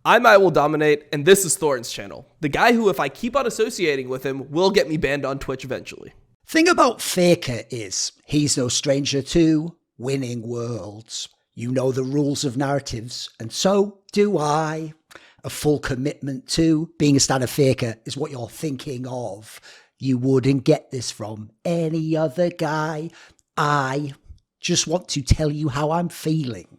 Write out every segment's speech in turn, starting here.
I'm I Will Dominate, and this is Thorin's channel. The guy who, if I keep on associating with him, will get me banned on Twitch eventually. Thing about Faker is, he's no stranger to winning worlds. You know the rules of narratives, and so do I. A full commitment to being a standard Faker is what you're thinking of. You wouldn't get this from any other guy. I just want to tell you how I'm feeling.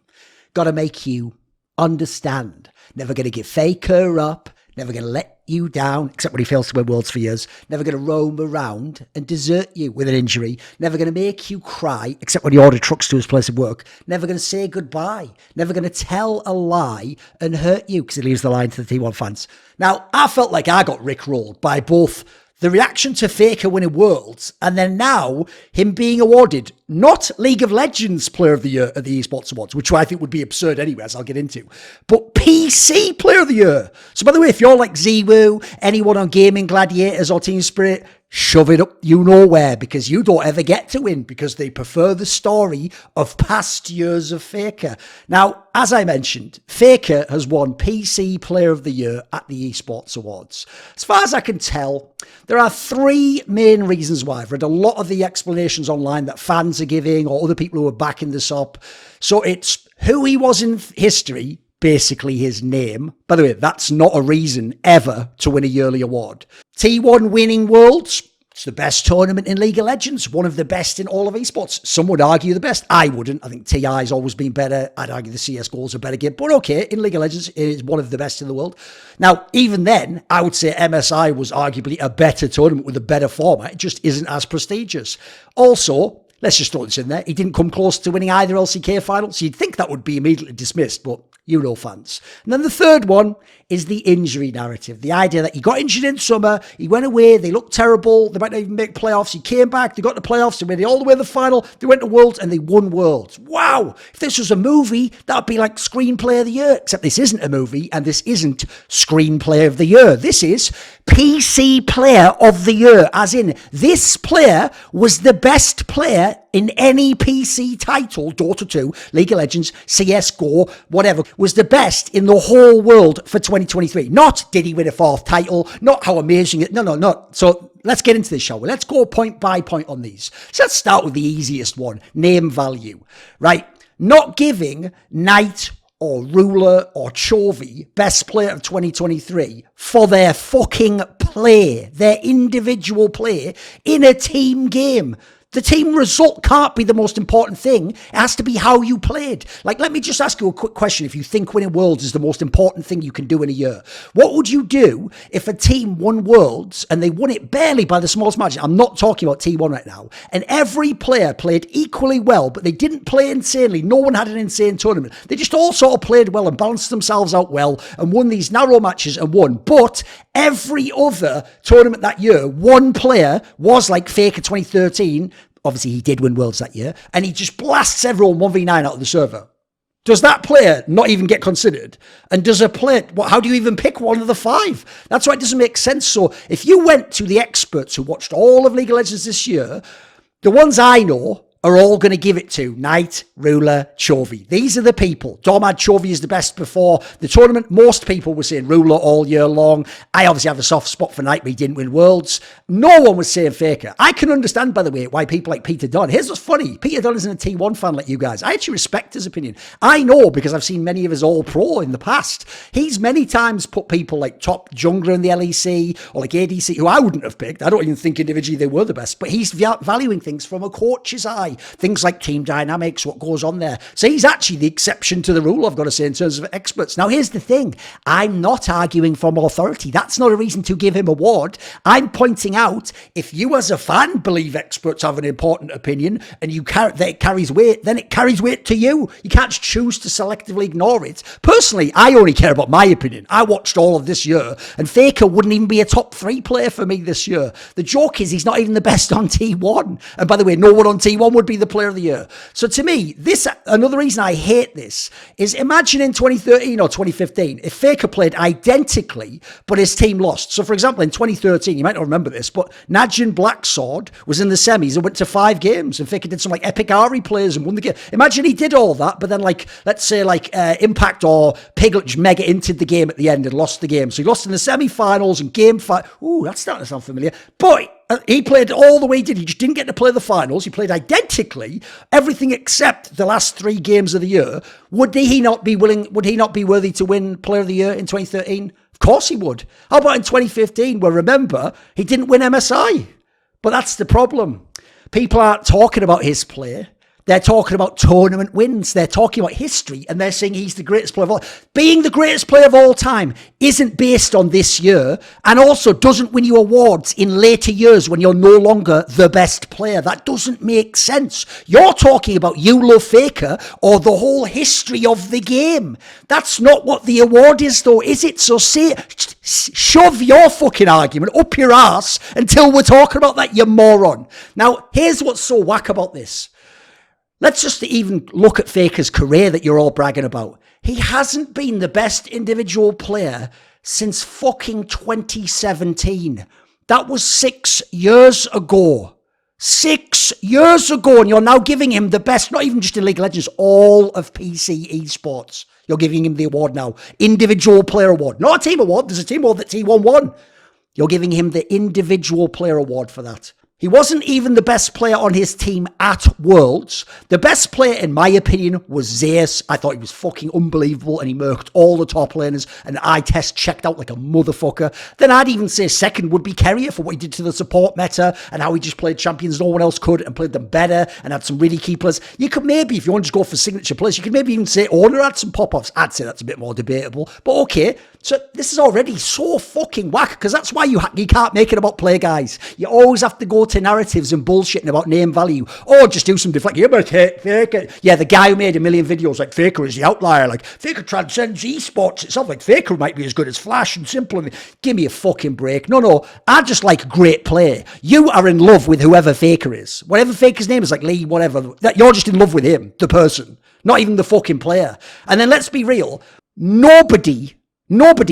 Gotta make you understand. Never gonna give Faker up. Never gonna let you down, except when he fails to win worlds for years. Never gonna roam around and desert you with an injury. Never gonna make you cry, except when he ordered trucks to his place of work. Never gonna say goodbye. Never gonna tell a lie and hurt you, because he leaves the line to the T1 fans. Now, I felt like I got rickrolled by both the reaction to Faker winning Worlds, and then now him being awarded not League of Legends Player of the Year at the Esports Awards, which I think would be absurd anyway, as I'll get into, but PC Player of the Year. So by the way, if you're like Zewu, anyone on Gaming Gladiators or Team Spirit, shove it up you know where, because you don't ever get to win, because they prefer the story of past years of Faker. Now, as I mentioned, Faker has won PC Player of the Year at the Esports Awards. As far as I can tell, there are three main reasons why. I've read a lot of the explanations online that fans are giving, or other people who are backing this up. So it's who he was in history, basically his name. By the way, that's not a reason ever to win a yearly award. T1 winning Worlds. It's the best tournament in League of Legends, one of the best in all of esports. Some would argue the best. I wouldn't. I think TI's always been better. I'd argue the CSGO is a better game. But okay, in League of Legends, it is one of the best in the world. Now, even then, I would say MSI was arguably a better tournament with a better format. It just isn't as prestigious. Also, let's just throw this in there, he didn't come close to winning either LCK final, so you'd think that would be immediately dismissed, but Euro fans. And then the third one is the injury narrative. The idea that he got injured in summer, he went away, they looked terrible, they might not even make playoffs, he came back, they got to playoffs, they made it all the way to the final, they went to Worlds, and they won Worlds. Wow! If this was a movie, that would be like Screenplay of the Year, except this isn't a movie, and this isn't Screenplay of the Year. This is PC Player of the Year, as in, this player was the best player in any PC title, Dota 2, League of Legends, CSGO, whatever, was the best in the whole world for 2023. Not did he win a fourth title, not how amazing it, no. So let's get into this, shall we? Let's go point by point on these. So let's start with the easiest one, name value, right? Not giving Knight or Ruler or Chovy best player of 2023 for their fucking play, their individual play in a team game. The team result can't be the most important thing. It has to be how you played. Like, let me just ask you a quick question. If you think winning Worlds is the most important thing you can do in a year, what would you do if a team won Worlds and they won it barely by the smallest margin? I'm not talking about T1 right now. And every player played equally well, but they didn't play insanely. No one had an insane tournament. They just all sort of played well and balanced themselves out well and won these narrow matches and won. But every other tournament that year, one player was like Faker 2013. Obviously, he did win Worlds that year, and he just blasts everyone 1v9 out of the server. Does that player not even get considered? And does a player, how do you even pick one of the five? That's why it doesn't make sense. So if you went to the experts who watched all of League of Legends this year, the ones I know are all going to give it to Knight, Ruler, Chovy. These are the people. Dom had Chovy is the best before the tournament. Most people were saying Ruler all year long. I obviously have a soft spot for Knight, but he didn't win Worlds. No one was saying Faker. I can understand, by the way, why people like Peter Dunn. Here's what's funny. Peter Dunn isn't a T1 fan like you guys. I actually respect his opinion. I know, because I've seen many of his all-pro in the past. He's many times put people like top jungler in the LEC or like ADC, who I wouldn't have picked. I don't even think individually they were the best, but he's valuing things from a coach's eye. Things like team dynamics, what goes on there. So he's actually the exception to the rule, I've got to say, in terms of experts. Now, here's the thing. I'm not arguing from authority. That's not a reason to give him an award. I'm pointing out, if you as a fan believe experts have an important opinion and that it carries weight, then it carries weight to you. You can't choose to selectively ignore it. Personally, I only care about my opinion. I watched all of this year, and Faker wouldn't even be a top 3 player for me this year. The joke is he's not even the best on T1. And by the way, no one on T1 would be the player of the year. So to me, another reason I hate this is imagine in 2013 or 2015, if Faker played identically, but his team lost. So for example, in 2013, you might not remember this, but Najin Blacksword was in the semis and went to 5 games, and Faker did some like epic Ari plays and won the game. Imagine he did all that, but then like, let's say like Impact or Piglet mega inted the game at the end and lost the game. So he lost in the semi-finals and game 5. Ooh, that's starting to sound familiar. But he played all the way he did. He just didn't get to play the finals. He played identically, everything except the last 3 games of the year. Would he not be worthy to win Player of the Year in 2013? Of course he would. How about in 2015, where remember, he didn't win MSI? But that's the problem. People aren't talking about his play. They're talking about tournament wins. They're talking about history, and they're saying he's the greatest player of all. Being the greatest player of all time isn't based on this year, and also doesn't win you awards in later years when you're no longer the best player. That doesn't make sense. You're talking about you love Faker or the whole history of the game. That's not what the award is, though, is it? So shove your fucking argument up your ass until we're talking about that, you moron. Now, here's what's so whack about this. Let's just even look at Faker's career that you're all bragging about. He hasn't been the best individual player since fucking 2017. That was 6 years ago. 6 years ago, and you're now giving him the best, not even just in League of Legends, all of PC esports. You're giving him the award now. Individual player award. Not a team award. There's a team award that T1 won. You're giving him the individual player award for that. He wasn't even the best player on his team at Worlds. The best player, in my opinion, was Zeus. I thought he was fucking unbelievable, and he murked all the top laners, and eye test checked out like a motherfucker. Then I'd even say second would be Carrier for what he did to the support meta, and how he just played champions no one else could, and played them better, and had some really key players. You could maybe, if you want to just go for signature players, you could maybe even say Owner had some pop-offs. I'd say that's a bit more debatable, but okay. So this is already so fucking whack, because that's why you can't make it about play, guys. You always have to go to narratives and bullshitting about name value, or just do some deflecting. You about Faker. Yeah, the guy who made a million videos like Faker is the outlier, like Faker transcends esports itself, like Faker might be as good as Flash and Simple. Give me a fucking break. No, I just like great play. You are in love with whoever Faker is. Whatever Faker's name is, like Lee, whatever, that you're just in love with him, the person, not even the fucking player. And then let's be real, nobody,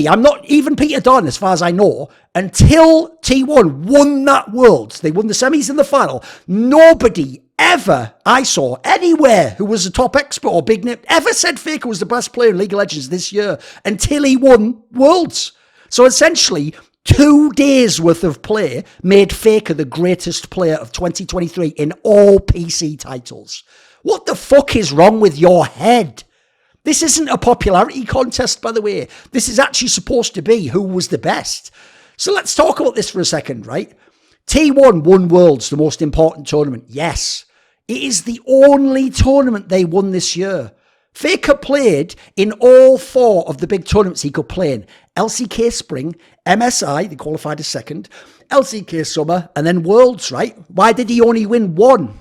I'm not even Peter Dunn as far as I know, until T1 won that Worlds, they won the semis and the final, nobody ever I saw anywhere who was a top expert or big name ever said Faker was the best player in League of Legends this year until he won Worlds. So essentially, 2 days worth of play made Faker the greatest player of 2023 in all PC titles. What the fuck is wrong with your head? This isn't a popularity contest, by the way. This is actually supposed to be who was the best. So let's talk about this for a second, right? T1 won Worlds, the most important tournament. Yes. It is the only tournament they won this year. Faker played in all 4 of the big tournaments he could play in. LCK Spring, MSI, they qualified as second, LCK Summer, and then Worlds, right? Why did he only win 1?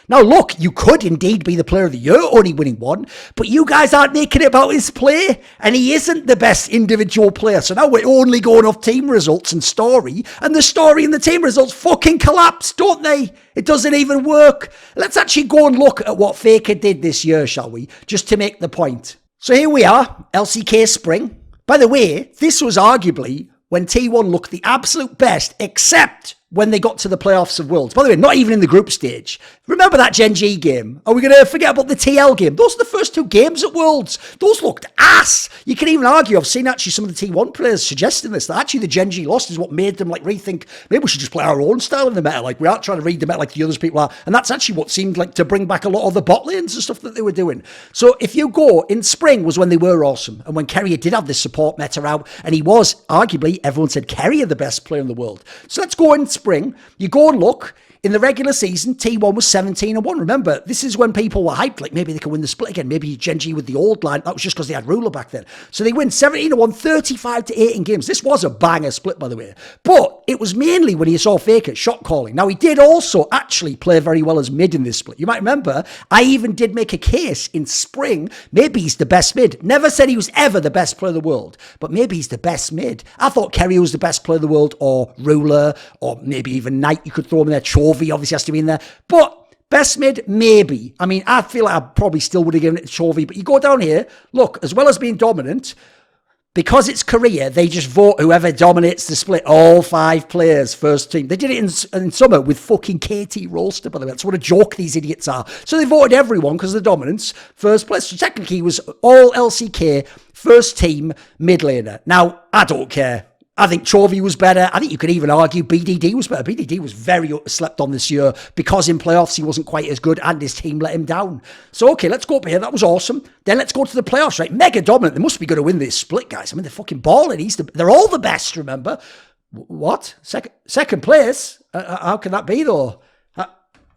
Now, look, you could indeed be the player of the year, only winning 1, but you guys aren't making it about his play, and he isn't the best individual player. So now we're only going off team results and story, and the story and the team results fucking collapse, don't they? It doesn't even work. Let's actually go and look at what Faker did this year, shall we? Just to make the point. So here we are, LCK Spring. By the way, this was arguably when T1 looked the absolute best, except when they got to the playoffs of Worlds. By the way, not even in the group stage. Remember that Gen.G game? Are we going to forget about the TL game? Those are the first 2 games at Worlds. Those looked ass. You can even argue, I've seen actually some of the T1 players suggesting this, that actually the Gen.G loss is what made them like rethink, maybe we should just play our own style in the meta. Like we aren't trying to read the meta like the others people are. And that's actually what seemed like to bring back a lot of the bot lanes and stuff that they were doing. So if you go, in Spring was when they were awesome. And when Carrier did have this support meta out, and he was arguably, everyone said Carrier the best player in the world. So let's go in Spring. You go and look. In the regular season, T1 was 17-1. Remember, this is when people were hyped, like maybe they could win the split again. Maybe Gen.G with the old line. That was just because they had Ruler back then. So they win 17-1, 35-8 in games. This was a banger split, by the way. But it was mainly when you saw Faker shot calling. Now, he did also actually play very well as mid in this split. You might remember, I even did make a case in Spring. Maybe he's the best mid. Never said he was ever the best player in the world, but maybe he's the best mid. I thought Kerry was the best player in the world, or Ruler, or maybe even Knight. You could throw him in there. Chovy obviously has to be in there. But Best mid, maybe. I mean, I feel like I probably still would have given it to Chovy, but you go down here, look, as well as being dominant, because it's Korea, they just vote whoever dominates the split, all 5 players, first team. They did it in summer with fucking KT roster, by the way. That's what a joke these idiots are. So they voted everyone because of the dominance, first place. So technically he was all LCK, first team, mid laner. Now, I don't care. I think Chovy was better. I think you could even argue BDD was better. BDD was very slept on this year because in playoffs he wasn't quite as good and his team let him down. So, okay, let's go up here. That was awesome. Then let's go to the playoffs, right? Mega dominant. They must be going to win this split, guys. I mean, they're fucking balling. They're all the best, remember? What? Second place? How can that be, though?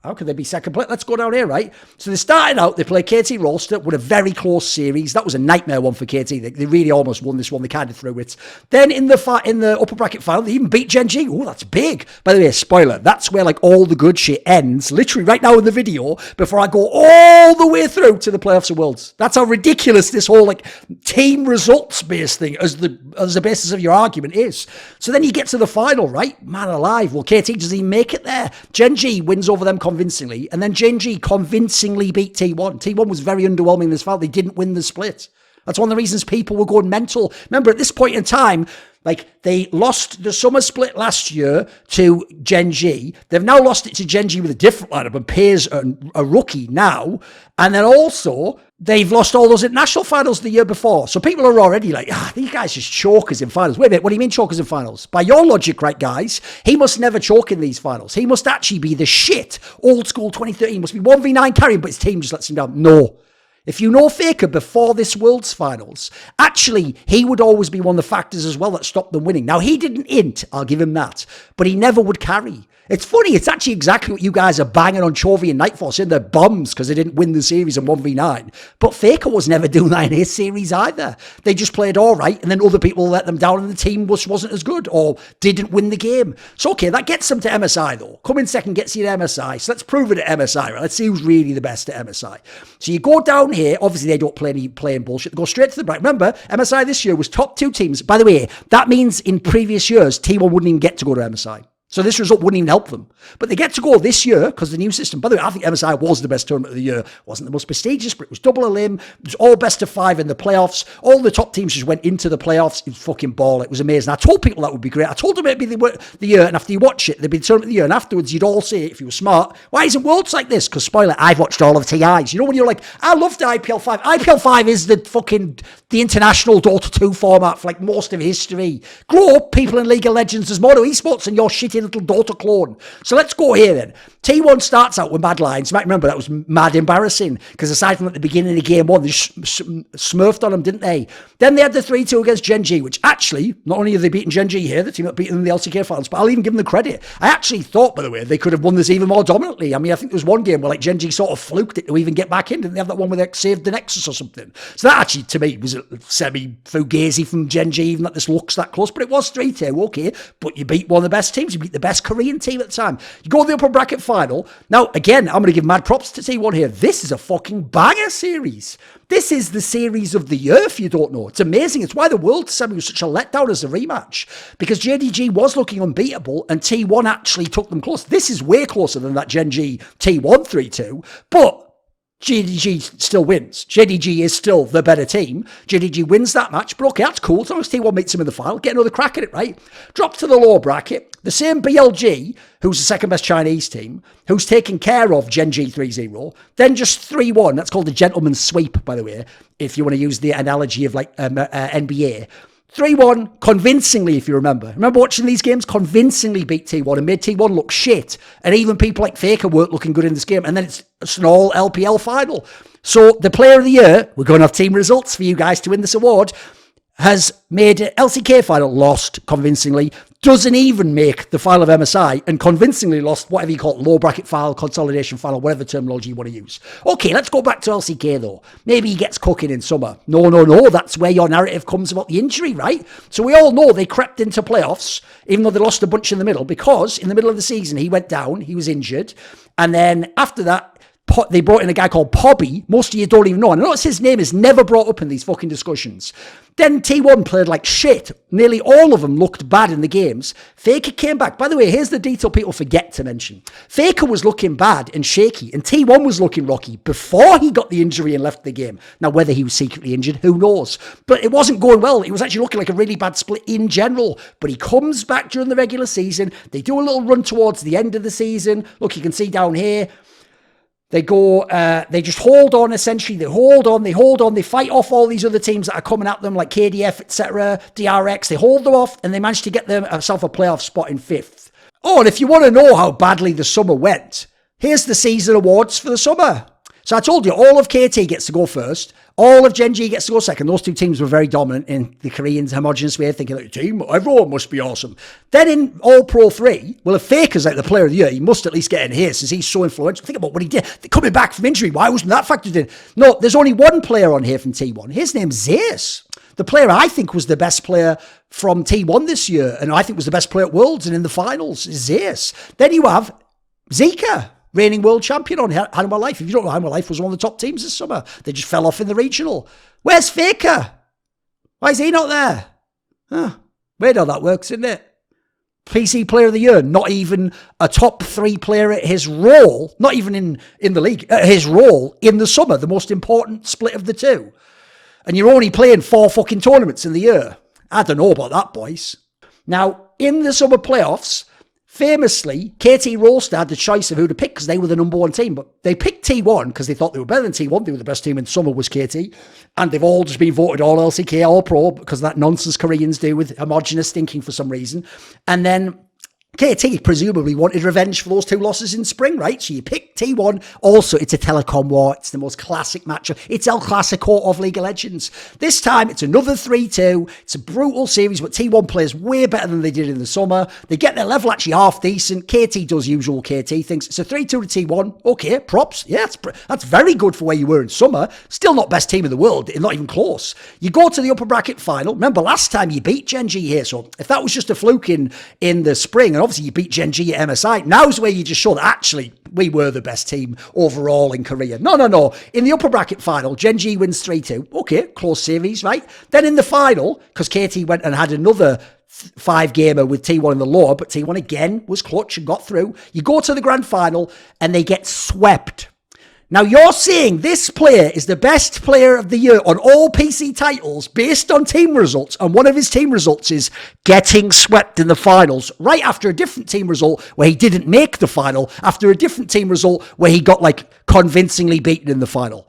How could they be second place? Let's go down here, right? So they started out, they played KT Rolster with a very close series. That was a nightmare one for KT. They really almost won this one. They kind of threw it. Then in the upper bracket final, they even beat Gen.G. Oh, that's big. By the way, spoiler, that's where like all the good shit ends, literally right now in the video, before I go all the way through to the playoffs of Worlds. That's how ridiculous this whole like team results based thing as the basis of your argument is. So then you get to the final, right? Man alive. Well, KT doesn't even make it there. Gen.G wins over them convincingly, and then Gen.G convincingly beat T1. T1 was very underwhelming in this final. They didn't win the split. That's one of the reasons people were going mental. Remember, at this point in time, like they lost the summer split last year to Gen.G. They've now lost it to Gen.G with a different lineup and Piers a rookie now. And then also they've lost all those international finals the year before. So people are already like, these guys just chokers in finals. Wait a minute, what do you mean chokers in finals? By your logic, right, guys, he must never choke in these finals. He must actually be the shit. Old school 2013 must be 1v9 carrying, but his team just lets him down. No. If you know Faker before this World's Finals, actually, he would always be one of the factors as well that stopped them winning. Now, he didn't int, I'll give him that, but he never would carry. It's funny, it's actually exactly what you guys are banging on Chovy and Nightfall, saying they're bums because they didn't win the series in 1v9. But Faker was never doing that in his series either. They just played all right, and then other people let them down, and the team wasn't as good, or didn't win the game. So, okay, that gets them to MSI, though. Coming second gets you to MSI, so let's prove it at MSI, right? Let's see who's really the best at MSI. So you go down here, obviously they don't play any playing bullshit, they go straight to the bracket. Remember, MSI this year was top 2 teams. By the way, that means in previous years, T1 wouldn't even get to go to MSI. So this result wouldn't even help them. But they get to go this year because of the new system. By the way, I think MSI was the best tournament of the year. It wasn't the most prestigious, but it was double a limb. It was all best of 5 in the playoffs. All the top teams just went into the playoffs. It was fucking ball. It was amazing. I told people that would be great. I told them it'd be the year, and after you watch it, they'd be the tournament of the year. And afterwards, you'd all say, if you were smart, why isn't Worlds like this? Because, spoiler, I've watched all of TIs. You know when you're like, I loved IPL 5. IPL 5 is the international Dota 2 format for like most of history. Grow up, people in League of Legends. There's more to esports than your shitty little Dota clone. So let's go here then. T1 starts out with mad lines. You might remember that was mad embarrassing because aside from at the beginning of game 1, they smurfed on them, didn't they? Then they had the 3-2 against Gen.G, which actually, not only have they beaten Gen.G here, the team that beat them in the LCK finals, but I'll even give them the credit. I actually thought, by the way, they could have won this even more dominantly. I mean, I think there was one game where like Gen.G sort of fluked it to even get back in. Didn't they have that one where they saved the Nexus or something? So that actually, to me, was a semi-fugazi from Gen.G, even that this looks that close, but it was 3-2, okay. But you beat one of the best teams. You beat the best Korean team at the time. You go to the upper bracket final. Now, again, I'm going to give mad props to T1 here. This is a fucking banger series. This is the series of the year, if you don't know. It's amazing. It's why the World Semi was such a letdown as a rematch. Because Gen.G was looking unbeatable, and T1 actually took them close. This is way closer than that Gen.G T1 3-2. But Gen.G still wins. Gen.G is still the better team. Gen.G wins that match, but okay, that's cool. As long as T1 meets him in the final, get another crack at it, right? Drop to the lower bracket. The same BLG, who's the second best Chinese team, who's taking care of Gen.G 3-0, then just 3-1. That's called a gentleman's sweep, by the way, if you want to use the analogy of like NBA. 3-1, convincingly, if you remember. Remember watching these games? Convincingly beat T1 and made T1 look shit. And even people like Faker weren't looking good in this game. And then it's an all LPL final. So the player of the year, we're going to have team results for you guys to win this award, has made an LCK final, lost convincingly, doesn't even make the final of MSI, and convincingly lost whatever you call it, low bracket final, consolidation final, whatever terminology you want to use. Okay, let's go back to LCK though. Maybe he gets cooking in summer. No, that's where your narrative comes about the injury, right? So we all know they crept into playoffs, even though they lost a bunch in the middle, because in the middle of the season he went down, he was injured, and then after that, They brought in a guy called Pobby. Most of you don't even know. And notice his name is never brought up in these fucking discussions. Then T1 played like shit. Nearly all of them looked bad in the games. Faker came back. By the way, here's the detail people forget to mention. Faker was looking bad and shaky, and T1 was looking rocky before he got the injury and left the game. Now, whether he was secretly injured, who knows? But it wasn't going well. It was actually looking like a really bad split in general. But he comes back during the regular season. They do a little run towards the end of the season. Look, you can see down here. They go, they just hold on, essentially. They hold on. They fight off all these other teams that are coming at them, like KDF, etc., DRX. They hold them off, and they manage to get themselves a playoff spot in 5th. Oh, and if you want to know how badly the summer went, here's the season awards for the summer. So I told you, all of G.O.A.T gets to go first. All of Gen.G gets to go second. Those two teams were very dominant in the Koreans' homogenous way of thinking, like, team, everyone must be awesome. Then in All Pro 3, well, if Faker's like the player of the year, he must at least get in here since he's so influential. Think about what he did. Coming back from injury, why wasn't that factored in? No, there's only one player on here from T1. His name's Zeus. The player I think was the best player from T1 this year, and I think was the best player at Worlds and in the finals, is Zeus. Then you have Zika, reigning world champion on Animal Life. If you don't know, Animal Life was one of the top teams this summer. They just fell off in the regional. Where's Faker? Why is he not there? Weird how that works, isn't it? PC player of the year, not even a top 3 player at his role, not even in the league, at his role in the summer, the most important split of the two. And you're only playing 4 fucking tournaments in the year. I don't know about that, boys. Now, in the summer playoffs, famously, KT Rollstar had the choice of who to pick because they were the number 1 team. But they picked T1 because they thought they were better than T1. They were the best team in summer was KT. And they've all just been voted all-LCK, all-pro because of that nonsense Koreans do with homogenous thinking for some reason. And then KT presumably wanted revenge for those 2 losses in spring, right? So you pick T1. Also, it's a telecom war. It's the most classic matchup. It's El Clasico of League of Legends. This time, it's another 3-2. It's a brutal series, but T1 plays way better than they did in the summer. They get their level actually half decent. KT does usual KT things. It's a 3-2 to T1. Okay, props. Yeah, that's very good for where you were in summer. Still not best team in the world. Not even close. You go to the upper bracket final. Remember, last time you beat Gen.G here. So if that was just a fluke in the spring, and obviously you beat Gen.G at MSI. Now's where you just show that actually we were the best team overall in Korea. No. In the upper bracket final, Gen.G wins 3-2. Okay, close series, right? Then in the final, because KT went and had another 5-gamer with T1 in the lower, but T1 again was clutch and got through. You go to the grand final and they get swept. Now, you're saying this player is the best player of the year on all PC titles based on team results, and one of his team results is getting swept in the finals right after a different team result where he didn't make the final, after a different team result where he got, like, convincingly beaten in the final.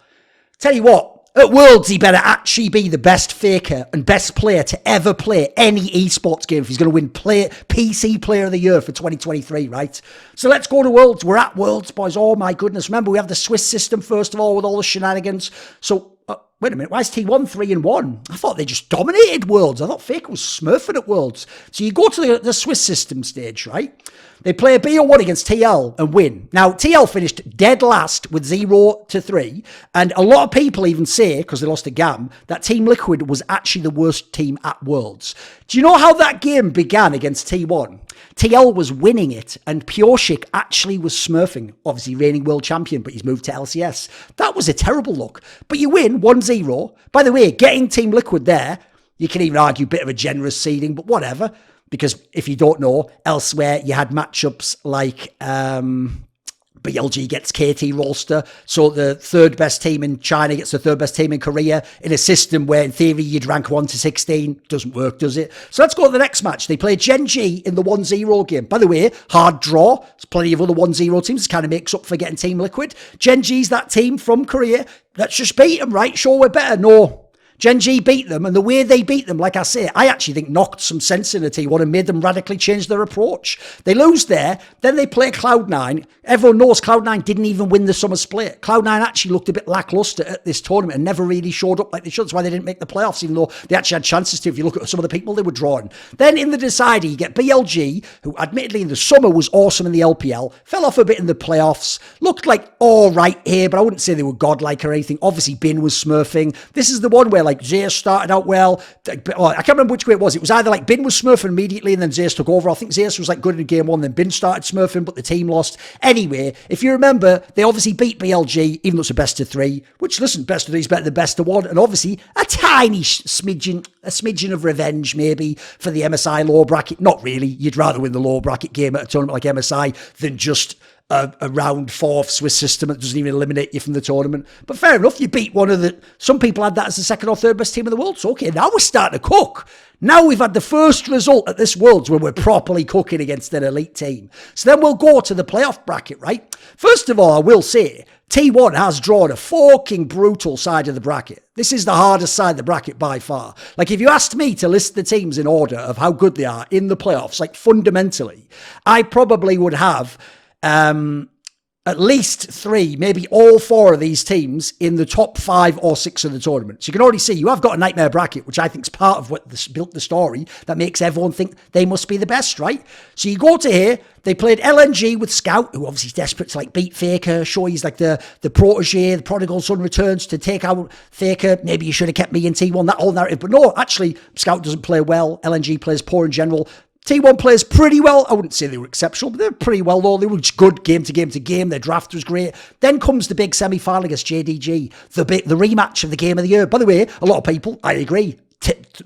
Tell you what, at Worlds, he better actually be the best faker and best player to ever play any esports game if he's going to win PC Player of the Year for 2023, right? So let's go to Worlds. We're at Worlds, boys. Oh, my goodness. Remember, we have the Swiss system, first of all, with all the shenanigans. So, wait a minute. Why is T1 3-1? I thought they just dominated Worlds. I thought Faker was smurfing at Worlds. So you go to the Swiss system stage, right? They play a BO1 against TL and win. Now, TL finished dead last with 0-3. And a lot of people even say, because they lost to GAM, that Team Liquid was actually the worst team at Worlds. Do you know how that game began against T1? TL was winning it, and Pioshik actually was smurfing. Obviously, reigning world champion, but he's moved to LCS. That was a terrible look. But you win 1-0. By the way, getting Team Liquid there, you can even argue a bit of a generous seeding, but whatever. Because if you don't know, elsewhere you had matchups like BLG gets KT roster, so the 3rd best team in China gets the 3rd best team in Korea in a system where in theory you'd rank 1 to 16. Doesn't work, does it? So let's go to the next match. They play Gen.G in the 1-0 game. By the way, hard draw. There's plenty of other 1-0 teams. This kind of makes up for getting Team Liquid. Gen.G's that team from Korea. Let's just beat them, right? Sure, we're better. No. Gen.G beat them, and the way they beat them, like I say, I actually think knocked some sense into T1 and made them radically change their approach. They lose there, then they play Cloud9. Everyone knows Cloud9 didn't even win the summer split. Cloud9 actually looked a bit lackluster at this tournament and never really showed up like they should. That's why they didn't make the playoffs, even though they actually had chances to, if you look at some of the people they were drawing. Then in the decider, you get BLG, who admittedly in the summer was awesome in the LPL, fell off a bit in the playoffs, looked like all right here, but I wouldn't say they were godlike or anything. Obviously, Bin was smurfing. This is the one where, Like, Zeus started out well. I can't remember which way it was. It was either like Bin was smurfing immediately and then Zeus took over. I think Zeus was like good in game one, then Bin started smurfing, but the team lost. Anyway, if you remember, they obviously beat BLG, even though it's a best of 3, which, listen, best of 3 is better than best of 1. And obviously, a tiny smidgen of revenge, maybe, for the MSI lower bracket. Not really. You'd rather win the lower bracket game at a tournament like MSI than just a round 4 Swiss system that doesn't even eliminate you from the tournament. But fair enough, you beat one of the... Some people had that as the second or third best team in the world. So, okay, now we're starting to cook. Now we've had the first result at this Worlds where we're properly cooking against an elite team. So then we'll go to the playoff bracket, right? First of all, I will say, T1 has drawn a fucking brutal side of the bracket. This is the hardest side of the bracket by far. Like, if you asked me to list the teams in order of how good they are in the playoffs, like, fundamentally, I probably would have... at least 3, maybe all 4 of these teams in the top 5 or 6 of the tournament. So you can already see you have got a nightmare bracket, which I think is part of what built the story that makes everyone think they must be the best, right? So you go to here, they played LNG with Scout, who obviously is desperate to like beat Faker, show he's like the protege, the prodigal son returns to take out Faker. Maybe you should have kept me in T1, that whole narrative. But no, actually, Scout doesn't play well. LNG plays poor in general. T1 plays pretty well. I wouldn't say they were exceptional, but they're pretty well, though. They were just good game to game to game. Their draft was great. Then comes the big semi-final against Gen.G, the rematch of the game of the year. By the way, a lot of people, I agree,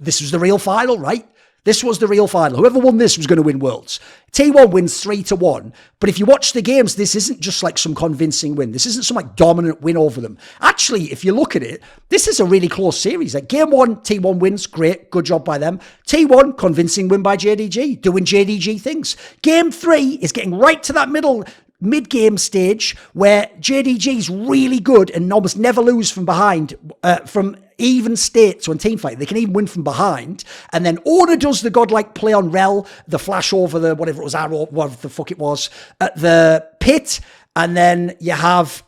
this was the real final, right? This was the real final. Whoever won this was going to win Worlds. T1 wins 3-1. But if you watch the games, this isn't just like some convincing win. This isn't some like dominant win over them. Actually, if you look at it, this is a really close series. Like game 1, T1 wins. Great. Good job by them. T1, convincing win by Gen.G. Doing Gen.G things. Game 3 is getting right to that mid-game stage where Gen.G is really good and almost never lose from behind, from even states on team fight. They can even win from behind. And then Order does the godlike play on Rel, the flash over the, whatever it was, arrow, whatever the fuck it was, at the pit. And then you have...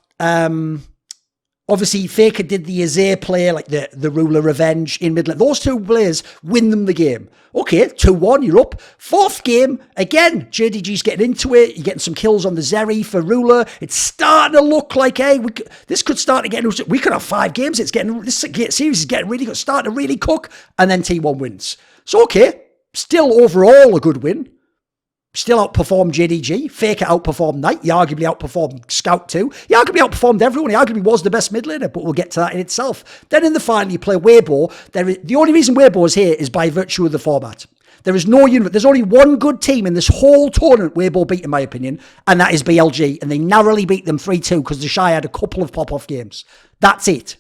obviously, Faker did the Azir play, like the ruler revenge in mid lane. Those 2 players win them the game. Okay, 2-1, you're up. 4th game, again, Gen.G's getting into it. You're getting some kills on the Zeri for ruler. It's starting to look like, hey, this could start to get... We could have 5 games. This series is getting really good, starting to really cook. And then T1 wins. So, okay, still overall a good win. Still outperformed Gen.G. Faker outperformed Knight. He arguably outperformed Scout too. He arguably outperformed everyone. He arguably was the best mid laner, but we'll get to that in itself. Then in the final, you play Weibo. The only reason Weibo is here is by virtue of the format. There is no unit. There's only one good team in this whole tournament Weibo beat, in my opinion, and that is BLG. And they narrowly beat them 3-2 because the Shy had a couple of pop-off games. That's it.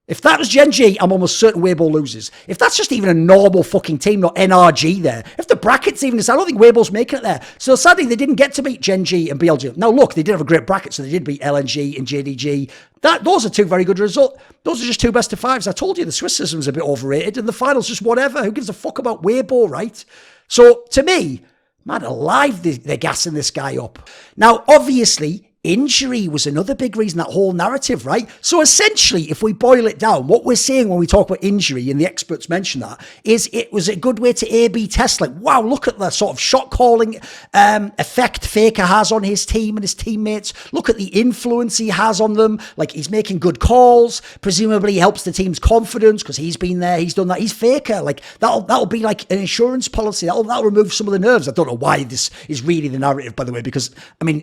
If that was Gen.G, I'm almost certain Weibo loses. If that's just even a normal fucking team, not NRG there. If the bracket's even... I don't think Weibo's making it there. So sadly, they didn't get to beat Gen.G and BLG. Now look, they did have a great bracket, so they did beat LNG and Gen.G. Those are 2 very good results. Those are just 2 best of 5s. I told you the Swiss system's a bit overrated, and the final's just whatever. Who gives a fuck about Weibo, right? So to me, man alive, they're gassing this guy up. Now, obviously... injury was another big reason, that whole narrative, right? So essentially, if we boil it down, what we're saying when we talk about injury, and the experts mention that, is it was a good way to A/B test, like, wow, look at the sort of shot calling effect Faker has on his team and his teammates. Look at the influence he has on them. Like, he's making good calls. Presumably, he helps the team's confidence because he's been there, he's done that. He's Faker. Like, that'll be like an insurance policy. That'll remove some of the nerves. I don't know why this is really the narrative, by the way, because, I mean,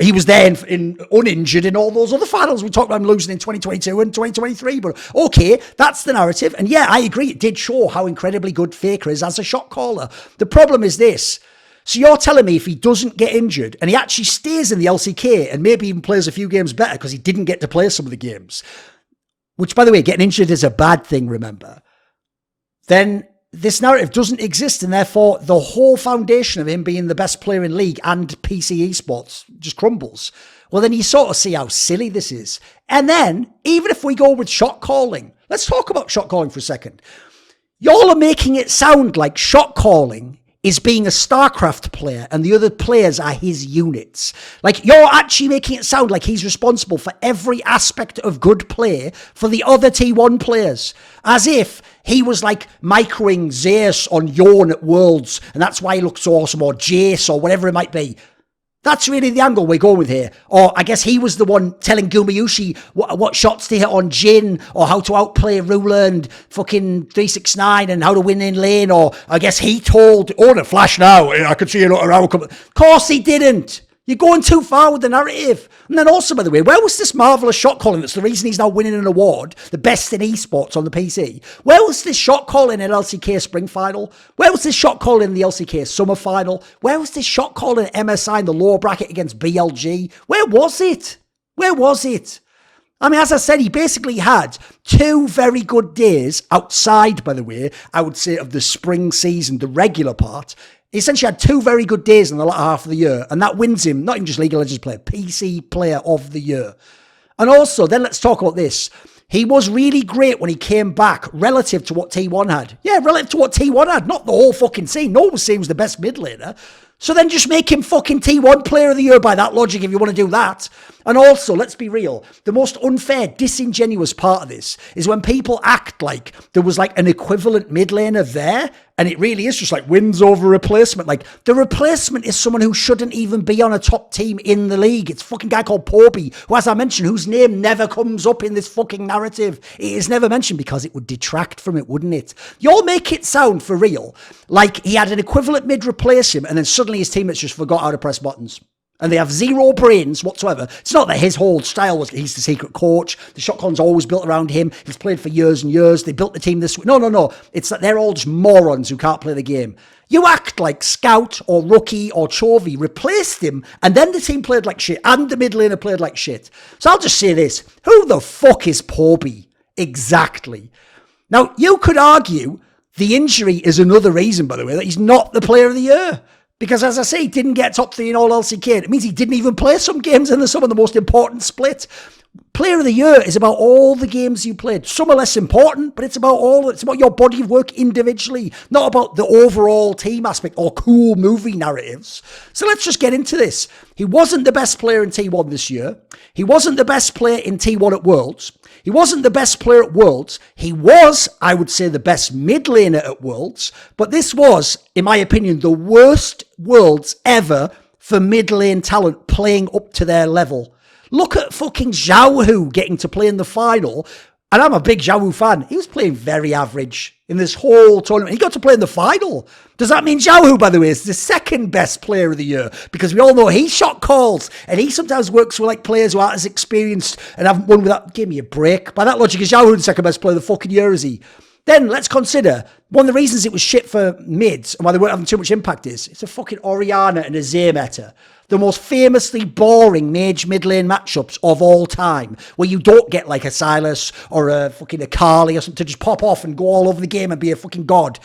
he was there in uninjured in all those other finals. We talked about him losing in 2022 and 2023, but okay, that's the narrative. And yeah, I agree, it did show how incredibly good Faker is as a shot caller. The problem is this. So you're telling me if he doesn't get injured and he actually stays in the LCK and maybe even plays a few games better because he didn't get to play some of the games, which, by the way, getting injured is a bad thing, remember, then this narrative doesn't exist, and therefore the whole foundation of him being the best player in League and PC esports just crumbles. Well, then you sort of see how silly this is. And then, even if we go with shot calling, let's talk about shot calling for a second. Y'all are making it sound like shot calling is being a StarCraft player and the other players are his units. Like, you're actually making it sound like he's responsible for every aspect of good play for the other T1 players. As if he was like microing Zeus on Yawn at Worlds and that's why he looks so awesome, or Jace or whatever it might be. That's really the angle we're going with here. Or I guess he was the one telling Gumayushi what shots to hit on Jin, or how to outplay Ruler and fucking 369 and how to win in lane. Or I guess he told, the flash now, I could see a lot around. Of course he didn't. You're going too far with the narrative. And then also, by the way, where was this marvellous shot calling that's the reason he's now winning an award, the best in esports on the PC? Where was this shot calling in LCK Spring Final? Where was this shot calling in the LCK Summer Final? Where was this shot calling in MSI in the lower bracket against BLG? Where was it? Where was it? I mean, as I said, he basically had 2 very good days outside, by the way, I would say, of the spring season, the regular part. He essentially had 2 very good days in the latter half of the year, and that wins him, not even just League of Legends player, PC player of the year. And also, then let's talk about this. He was really great when he came back relative to what T1 had. Yeah, relative to what T1 had, not the whole fucking scene. No one was saying he was the best mid laner. So then just make him fucking T1 player of the year by that logic if you want to do that. And also, let's be real, the most unfair, disingenuous part of this is when people act like there was like an equivalent mid laner there, and it really is just like wins over replacement. Like, the replacement is someone who shouldn't even be on a top team in the league. It's a fucking guy called Poby, who, as I mentioned, whose name never comes up in this fucking narrative. It is never mentioned because it would detract from it, wouldn't it? You'll make it sound, for real, like he had an equivalent mid replace him, and then suddenly his teammates just forgot how to press buttons. And they have zero brains whatsoever. It's not that his whole style was, he's the secret coach. The shot call's always built around him. He's played for years and years. They built the team this way. No. It's that they're all just morons who can't play the game. You act like Scout or Rookie or Chovy replaced him, and then the team played like shit, and the mid laner played like shit. So I'll just say this. Who the fuck is Poby? Exactly. Now, you could argue the injury is another reason, by the way, that he's not the player of the year. Because, as I say, he didn't get top 3 in all-LCK. It means he didn't even play some games in some of the most important split. Player of the year is about all the games you played. Some are less important, but it's about your body of work individually, not about the overall team aspect or cool movie narratives. So let's just get into this. He wasn't the best player in T1 this year. He wasn't the best player in T1 at Worlds. He wasn't the best player at Worlds. He was, I would say, the best mid laner at Worlds. But this was, in my opinion, the worst Worlds ever for mid lane talent playing up to their level. Look at fucking Xiaohu getting to play in the final. And I'm a big Xiaohu fan. He was playing very average in this whole tournament. He got to play in the final. Does that mean Xiaohu, by the way, is the second best player of the year? Because we all know he shot calls, and he sometimes works with like players who aren't as experienced and haven't won without. Give me a break. By that logic, is Xiaohu the second best player of the fucking year, is he? Then let's consider one of the reasons it was shit for mids and why they weren't having too much impact is it's a fucking Orianna and a Zay meta. The most famously boring mage mid lane matchups of all time, where you don't get like a Silas or a fucking Akali or something to just pop off and go all over the game and be a fucking god.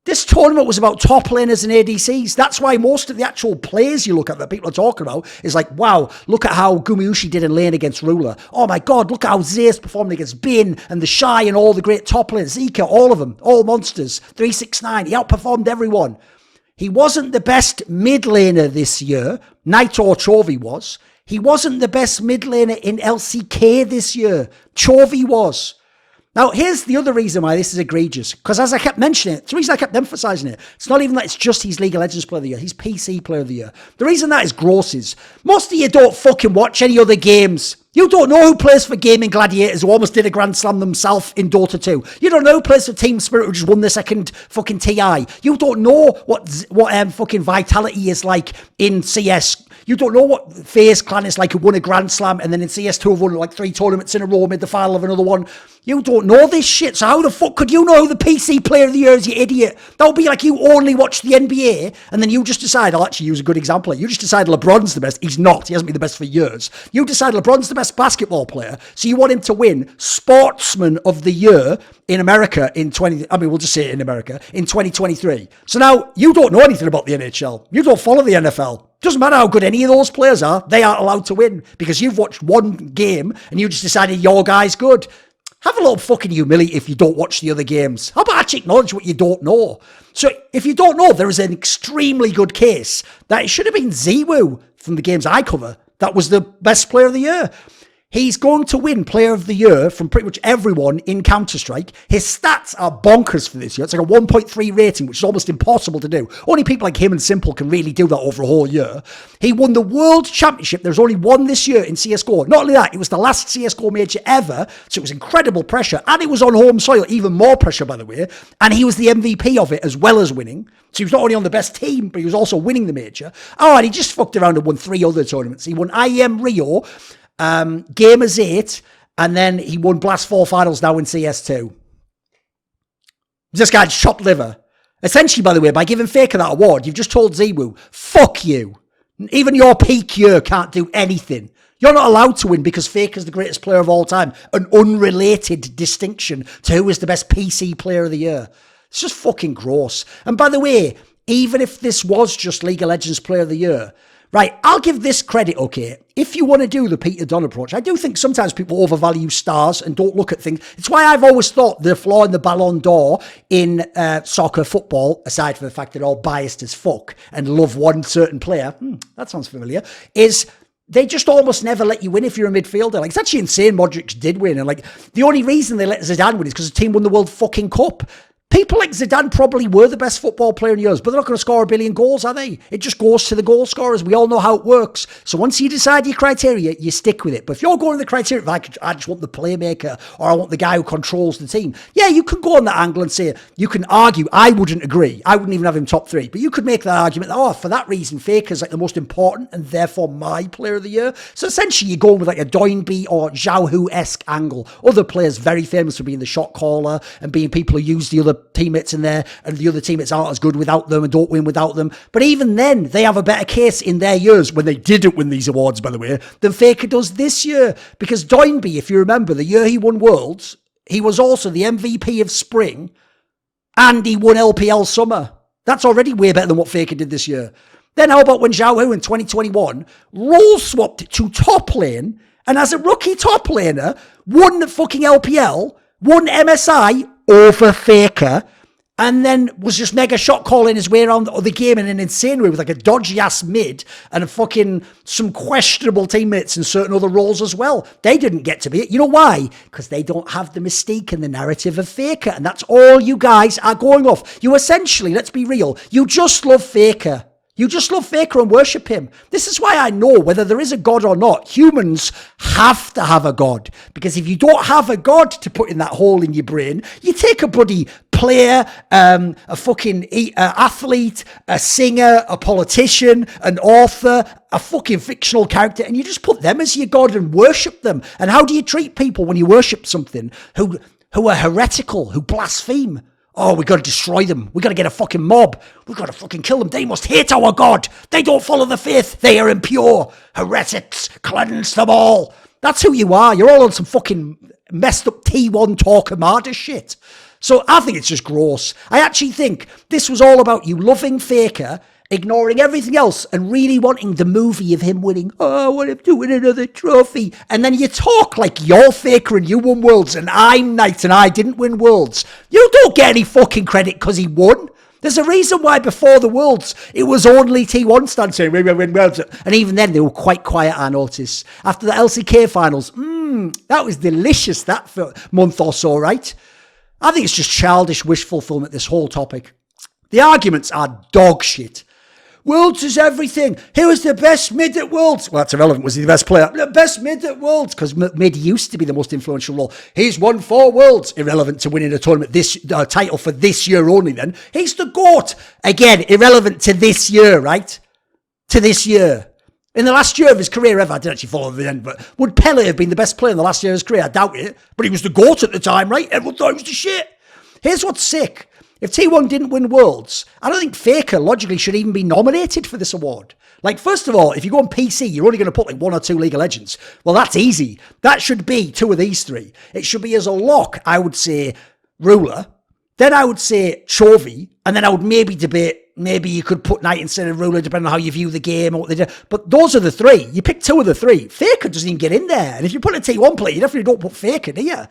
This tournament was about top laners and ADCs. That's why most of the actual plays you look at that people are talking about is like, wow, look at how Gumayushi did in lane against Ruler. Oh my God, look at how Zay's performed against Bin and the Shy and all the great top laners. Zika, all of them, all monsters. 369, he outperformed everyone. He wasn't the best mid laner this year. Naito Chovy was. He wasn't the best mid laner in LCK this year. Chovy was. Now, here's the other reason why this is egregious. Because as I kept mentioning it, it's the reason I kept emphasizing it. It's not even that it's just he's League of Legends player of the year. He's PC player of the year. The reason that is gross is most of you don't fucking watch any other games. You don't know who plays for Gaming Gladiators who almost did a Grand Slam themselves in Dota 2. You don't know who plays for Team Spirit who just won the second fucking TI. You don't know what fucking Vitality is like in CS. You don't know what FaZe Clan is like who won a Grand Slam and then in CS2 have won like 3 tournaments in a row, made the final of another one. You don't know this shit, so how the fuck could you know who the PC player of the year is, you idiot? That would be like you only watch the NBA and then you just decide, I'll actually use a good example. You just decide LeBron's the best. He's not. He hasn't been the best for years. You decide LeBron's the best basketball player, so you want him to win Sportsman of the Year in America in we'll just say it in America, in 2023. So now you don't know anything about the NHL. You don't follow the NFL. Doesn't matter how good any of those players are, they aren't allowed to win because you've watched one game and you just decided your guy's good. Have a little fucking humility if you don't watch the other games. How about actually acknowledge what you don't know? So if you don't know, there is an extremely good case that it should have been Ziwu from the games I cover that was the best player of the year. He's going to win Player of the Year from pretty much everyone in Counter-Strike. His stats are bonkers for this year. It's like a 1.3 rating, which is almost impossible to do. Only people like him and Simple can really do that over a whole year. He won the World Championship. There's only one this year in CSGO. Not only that, it was the last CSGO major ever, so it was incredible pressure. And it was on home soil, even more pressure, by the way. And he was the MVP of it as well as winning. So he was not only on the best team, but he was also winning the major. Oh, and he just fucked around and won 3 other tournaments. He won IEM Rio, Gamers 8, and then he won Blast 4 finals now in CS2. This guy's chopped liver. Essentially, by the way, by giving Faker that award, you've just told Ziwu, fuck you. Even your peak year can't do anything. You're not allowed to win because Faker's the greatest player of all time. An unrelated distinction to who is the best PC player of the year. It's just fucking gross. And by the way, even if this was just League of Legends player of the year, right, I'll give this credit, okay? If you want to do the Peter Dunn approach, I do think sometimes people overvalue stars and don't look at things. It's why I've always thought the flaw in the Ballon d'Or in soccer football, aside from the fact they're all biased as fuck and love one certain player, that sounds familiar, is they just almost never let you win if you're a midfielder. Like, it's actually insane Modric did win. And like, the only reason they let Zidane win is because the team won the World fucking Cup. People like Zidane probably were the best football player in years, but they're not going to score 1 billion goals, are they? It just goes to the goal scorers. We all know how it works. So once you decide your criteria, you stick with it. But if you're going to the criteria, like, I just want the playmaker or I want the guy who controls the team, yeah, you can go on that angle and say, you can argue. I wouldn't agree. I wouldn't even have him top 3. But you could make that argument, oh, for that reason, Faker's like the most important and therefore my player of the year. So essentially, you're going with like a Doinby or Zhao Hu-esque angle. Other players very famous for being the shot caller and being people who use the other teammates in there, and the other teammates aren't as good without them and don't win without them. But even then, they have a better case in their years, when they didn't win these awards, by the way, than Faker does this year. Because Doinby, if you remember, the year he won Worlds, he was also the MVP of Spring, and he won LPL Summer. That's already way better than what Faker did this year. Then how about when Zhao Hu in 2021 role swapped to top lane, and as a rookie top laner, won the fucking LPL, won MSI over Faker, and then was just mega shot calling his way around the game in an insane way with like a dodgy ass mid and a fucking some questionable teammates in certain other roles as well. They didn't get to be it. You know why? Because they don't have the mystique and the narrative of Faker, and that's all you guys are going off. You essentially, let's be real, you just love Faker. You just love Faker and worship him. This is why I know whether there is a God or not, humans have to have a God. Because if you don't have a God to put in that hole in your brain, you take a bloody player, a fucking athlete, a singer, a politician, an author, a fucking fictional character, and you just put them as your God and worship them. And how do you treat people when you worship something who are heretical, who blaspheme? Oh, we got to destroy them. We got to get a fucking mob. We got to fucking kill them. They must hate our God. They don't follow the faith. They are impure. Heretics, cleanse them all. That's who you are. You're all on some fucking messed up T1 Torquemada shit. So I think it's just gross. I actually think this was all about you loving Faker, ignoring everything else and really wanting the movie of him winning. Oh, I want him to win another trophy. And then you talk like you're Faker and you won Worlds and I'm Knight and I didn't win Worlds. You don't get any fucking credit because he won. There's a reason why before the Worlds, it was only T1 stand saying, we win Worlds. And even then, they were quite quiet, I noticed. After the LCK finals, that was delicious that month or so, right? I think it's just childish wish fulfillment, this whole topic. The arguments are dog shit. Worlds is everything. Who was the best mid at Worlds? Well, that's irrelevant. Was he the best player? The best mid at Worlds, because mid used to be the most influential role. He's won 4 Worlds. Irrelevant to winning a tournament, this title for this year only then. He's the GOAT. Again, irrelevant to this year, right? To this year. In the last year of his career ever, I didn't actually follow the end, but would Pele have been the best player in the last year of his career? I doubt it. But he was the GOAT at the time, right? Everyone thought he was the shit. Here's what's sick. If T1 didn't win Worlds, I don't think Faker logically should even be nominated for this award. Like, first of all, if you go on PC, you're only going to put like 1 or 2 League of Legends. Well, that's easy. That should be 2 of these 3. It should be as a lock, I would say, Ruler. Then I would say Chovy. And then I would maybe debate, maybe you could put Knight instead of Ruler, depending on how you view the game or what they do. But those are the 3. You pick 2 of the 3. Faker doesn't even get in there. And if you put a T1 player, you definitely don't put Faker, do you?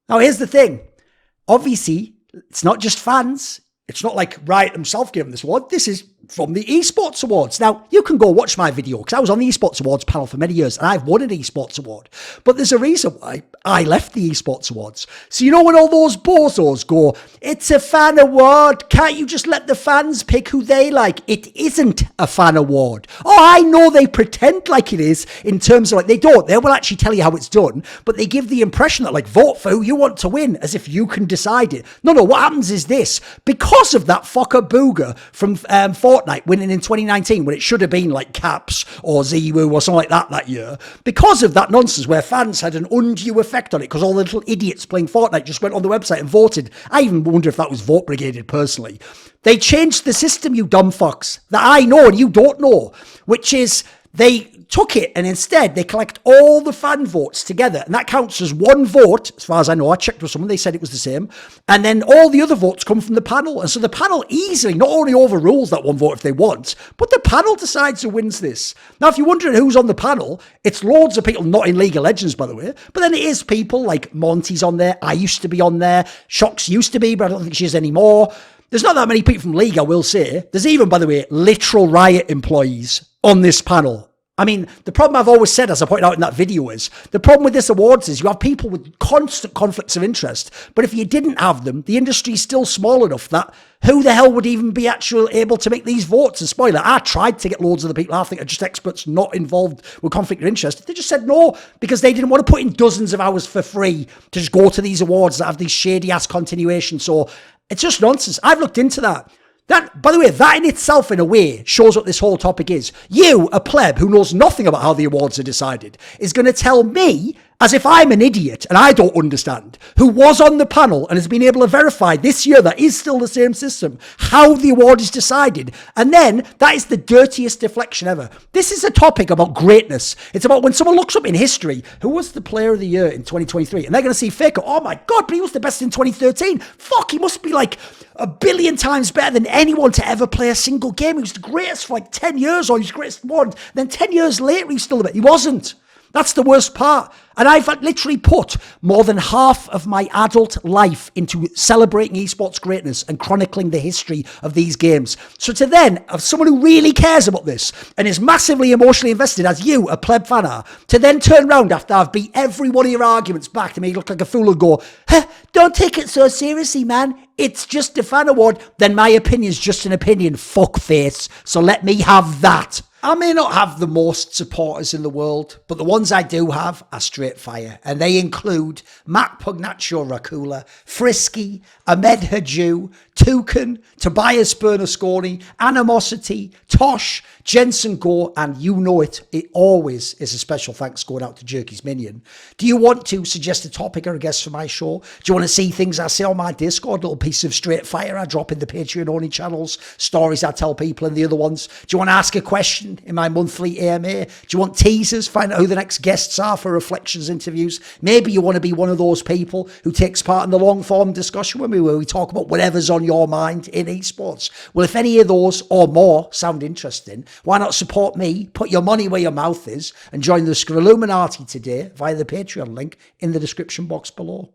Now, here's the thing. Obviously, it's not just fans. It's not like Riot himself gave him this award. This is from the Esports Awards. Now, you can go watch my video because I was on the Esports Awards panel for many years and I've won an Esports Award. But there's a reason why I left the Esports Awards. So you know when all those bozos go, it's a fan award, can't you just let the fans pick who they like? It isn't a fan award. Oh, I know they pretend like it is in terms of like, they don't. They will actually tell you how it's done, but they give the impression that like, vote for who you want to win as if you can decide it. No, what happens is this. Because of that fucker booger from Fortnite winning in 2019 when it should have been like Caps or Ziwu or something like that year, because of that nonsense where fans had an undue effect on it because all the little idiots playing Fortnite just went on the website and voted. I even wonder if that was vote brigaded personally. They changed the system, you dumb fucks, that I know and you don't know, which is they took it and instead they collect all the fan votes together and that counts as one vote. As far as I know, I checked with someone, they said it was the same, and then all the other votes come from the panel, and so the panel easily not only overrules that one vote if they want, but the panel decides who wins this. Now if you're wondering who's on the panel, it's loads of people not in League of Legends by the way, but then it is people like Monty's on there, I used to be on there, Shocks used to be but I don't think she is anymore. There's not that many people from League, I will say. There's even, by the way, literal Riot employees on this panel. I mean, the problem I've always said, as I pointed out in that video, is the problem with this awards is you have people with constant conflicts of interest. But if you didn't have them, the industry's still small enough that who the hell would even be actually able to make these votes? And spoiler, I tried to get loads of the people I think are just experts not involved with conflict of interest. They just said no because they didn't want to put in dozens of hours for free to just go to these awards that have these shady ass continuations. So it's just nonsense. I've looked into that. That, by the way, that in itself, in a way, shows what this whole topic is. You, a pleb who knows nothing about how the awards are decided, is going to tell me, as if I'm an idiot and I don't understand, who was on the panel and has been able to verify this year that is still the same system, how the award is decided. And then that is the dirtiest deflection ever. This is a topic about greatness. It's about when someone looks up in history, who was the player of the year in 2023? And they're going to see Faker. Oh my God, but he was the best in 2013. Fuck, he must be like a billion times better than anyone to ever play a single game. He was the greatest for like 10 years or he was the greatest one. Then 10 years later, he's still the best. He wasn't. That's the worst part. And I've literally put more than half of my adult life into celebrating esports greatness and chronicling the history of these games. So to then, of someone who really cares about this and is massively emotionally invested, as you, a pleb fan are, to then turn around after I've beat every one of your arguments back to make you look like a fool and go, don't take it so seriously, man. It's just a fan award. Then my opinion's just an opinion, fuckface. So let me have that. I may not have the most supporters in the world, but the ones I do have are straight fire. And they include Matt Pugnatio Rajcula, Frisky, Ahmed Hadjou, Thorin, Tobias Bernasconi, Animosity, Tosh, Jensen Goh, and you know it always is a special thanks going out to Jerky's Minion. Do you want to suggest a topic or a guest for my show? Do you want to see things I say on my Discord, little piece of straight fire I drop in the Patreon-only channels, stories I tell people in the other ones? Do you want to ask a question in my monthly AMA? Do you want teasers? Find out who the next guests are for reflections interviews? Maybe you want to be one of those people who takes part in the long-form discussion with me where we talk about whatever's on your mind in esports. Well, if any of those or more sound interesting, why not support me, put your money where your mouth is, and join the Illuminati today via the Patreon link in the description box below.